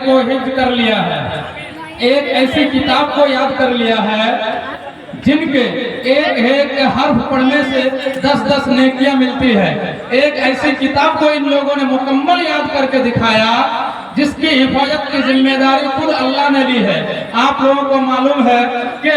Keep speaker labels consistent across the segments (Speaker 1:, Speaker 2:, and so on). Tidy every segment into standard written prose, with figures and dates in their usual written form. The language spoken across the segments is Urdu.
Speaker 1: کو حفظ کر لیا ہے، ایک ایسی کتاب کو یاد کر لیا ہے جن کے ایک ایک حرف پڑھنے سے 10 نیکیاں ملتی ہے، ایک ایسی کتاب کو ان لوگوں نے مکمل یاد کر کے دکھایا جس کی حفاظت کی ذمہ داری خود اللہ نے لی ہے۔ آپ لوگوں کو معلوم ہے کہ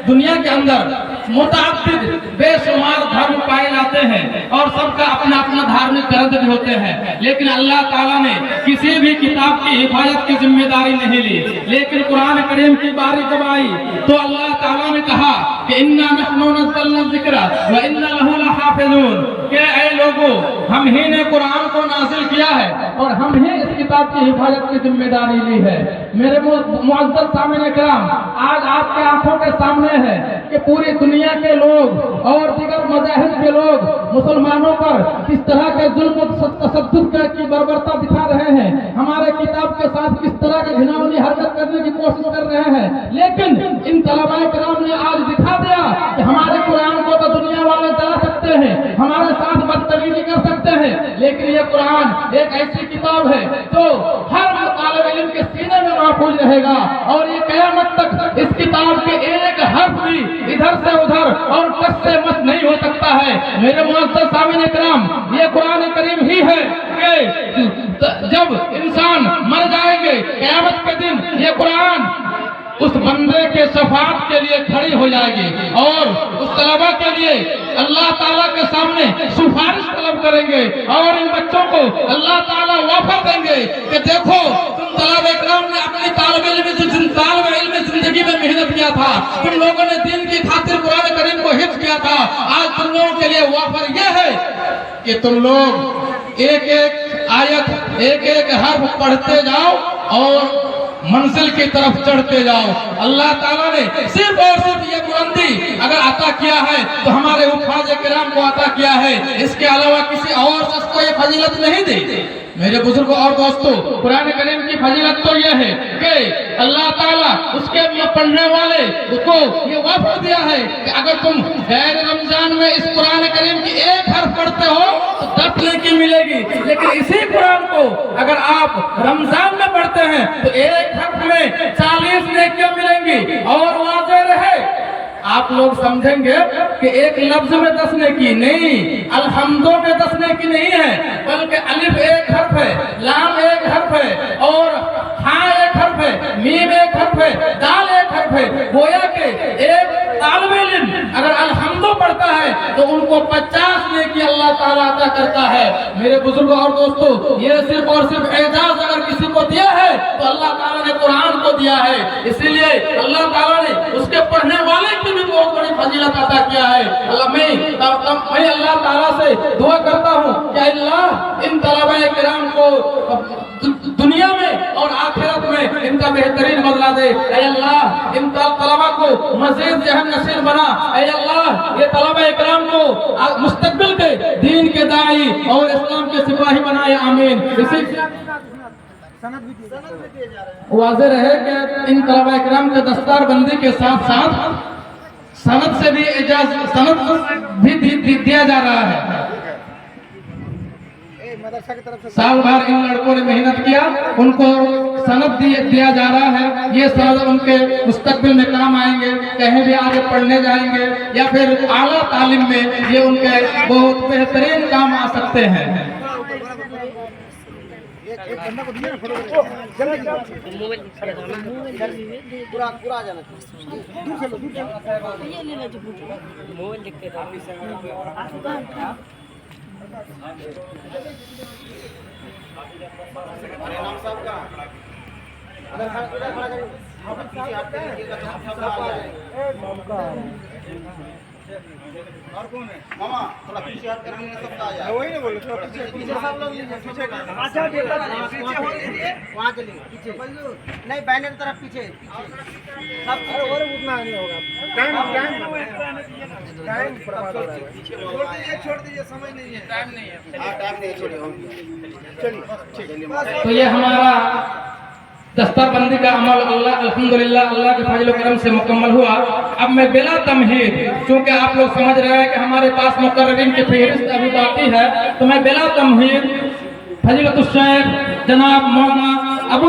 Speaker 1: دنیا کے اندر متعدد بے شمار دھرم پائے جاتے ہیں اور سب کا اپنا اپنا دھارمک گرنتھ بھی ہوتے ہیں، لیکن اللہ تعالیٰ نے کسی بھی کتاب کی حفاظت کی ذمہ داری نہیں لی۔ لیکن قرآن کریم کی باری جب آئی تو اللہ تعالیٰ نے کہا کہ اِنَّا نَحْنُ نَزَّلْنَا الذِّكْرَ وَإِنَّا لَهُ لَحَافِظُونَ، کہ اے لوگوں ہم ہی نے قرآن کو نازل کیا ہے اور ہم ہی اس کتاب کی حفاظت کی ذمہ داری لی ہے۔ میرے معزز سامعین کرام، آج آپ کے آنکھوں کے سامنے ہے کہ پوری دنیا کے لوگ اور دیگر مذاہب کے لوگ مسلمانوں پر کس طرح کے ظلم و تشدد کی بربرتا دکھا رہے ہیں، ہمارے کتاب کے ساتھ کس طرح کی گھناؤنی حرکت کرنے کی کوشش کر رہے ہیں، لیکن ان طلباء کرام نے آج دکھا دیا کہ ہمارے قرآن کو تو دنیا والے جلا سکتے ہیں، ہمارے ساتھ بدتمیزی کر سکتے ہیں، لیکن یہ قرآن ایک ایسی کتاب ہے جو ہر طالب علم کے سینے میں محفوظ رہے گا، اور یہ قیامت تک اس کتاب کے ایک حرف بھی ادھر سے ادھر اور کس سے مس نہیں ہو سکتا ہے۔ میرے معزز سامعین کرام، یہ قرآن کریم ہی ہے کہ جب انسان مر جائیں گے قیامت کے دن یہ قرآن اس بندے کے شفاعت کے لیے کھڑی ہو جائے گی اور اس طلبہ کے لیے اللہ تعالیٰ کے سامنے سفارش طلب کریں گے، اور ان بچوں کو اللہ تعالیٰ وافر دیں گے کہ دیکھو تم طلبہ اکرام نے اپنی طالب علم زندگی میں محنت کیا تھا، تم لوگوں نے دین کی خاطر قرآن کریم کو حفظ کیا تھا، آج تم لوگوں کے لیے وافر یہ ہے کہ تم لوگ ایک ایک آیت ایک ایک حرف پڑھتے جاؤ اور منزل کی طرف چڑھتے جاؤ۔ اللہ تعالیٰ نے صرف اور صرف یہ بلندی اگر عطا کیا ہے تو ہمارے حفاظ کرام کو عطا کیا ہے، اس کے علاوہ کسی اور شخص کو یہ فضیلت نہیں دی۔ میرے بزرگوں اور دوستوں، قرآن کریم کی فضیلت تو یہ ہے کہ اللہ تعالیٰ اس کے پڑھنے والے کو یہ وعدہ دیا ہے کہ اگر تم غیر رمضان میں اس قرآن کریم کی ایک حرف پڑھتے ہو تو 10 نیکی ملے گی، لیکن اسی قرآن کو اگر آپ رمضان میں پڑھتے ہیں تو ایک حرف میں 40 نیکیاں ملیں گی۔ اور واضح رہے، آپ لوگ سمجھیں گے کہ ایک لفظ میں 10 نیکی نہیں، الحمدوں میں 10 نیکی نہیں ہے، بلکہ الف ایک حرف ہے، لام ایک حرف ہے، اور ہاں ایک حرف ہے، میم ایک حرف ہے، دال ایک حرف ہے۔ گویا کہ ایک طالب علم اگر الحمدوں پڑھتا ہے تو ان کو 50 نیکی اللہ تعالیٰ عطا کرتا ہے۔ میرے بزرگوں اور دوستوں، یہ صرف اور صرف اعزاز اگر کسی کو دیا ہے تو اللہ تعالیٰ نے قرآن کو دیا ہے، اسی لیے اللہ تعالیٰ نے اس کے پڑھنے والے کی بھی بہت بڑی فضیلت عطا کیا ہے۔ میں اللہ تعالیٰ سے دعا کرتا ہوں کہ اللہ ان طلباء کرام کو دنیا میں اور آخرت میں ان کا بہترین بدلہ دے۔ اے اللہ ان طلباء کو مزید ذہن نشین بنا۔ اے اللہ یہ طلباء کرام کو مستقبل کے دین کے داعی اور اسلام کے سپاہی بنائے، آمین۔ اسی واضح رہے کہ ان طلباء کرام کے دستار بندی کے ساتھ ساتھ سند سے بھی سند بھی دیا جا رہا ہے۔ سال بھر ان لڑکوں نے محنت کیا، ان کو سند دیا جا رہا ہے، یہ سند ان کے مستقبل میں کام آئیں گے، کہیں بھی آگے پڑھنے جائیں گے یا پھر اعلیٰ تعلیم میں یہ ان کے بہت بہترین کام آ سکتے ہیں۔
Speaker 2: اور کون ہے ماما تھوڑا پیچھے ہٹ کرنے میں سب آ جائے وہی نہیں بولے تھوڑا پیچھے سب لوگ پیچھے کا اچھا بیٹا پیچھے ہو لیجیے وہاں چلیے پیچھے نہیں بینر طرف پیچھے سب اور اتنا نہیں ہوگا ٹائم چھوڑ دیجیے سمجھ نہیں ہے ٹائم نہیں ہے ہاں ٹائم نہیں چھوڑیے چلیے
Speaker 1: تو یہ ہمارا دستار بندی کا عمل اللہ الحمدللہ اللہ کے فضل و کرم سے مکمل ہوا۔ اب میں بلا تمہید، چونکہ آپ لوگ سمجھ رہے ہیں کہ ہمارے پاس مقررین کی فہرست ابھی باقی ہے، تو میں بلا تمہید فضیلت الشیخ جناب مولانا ابو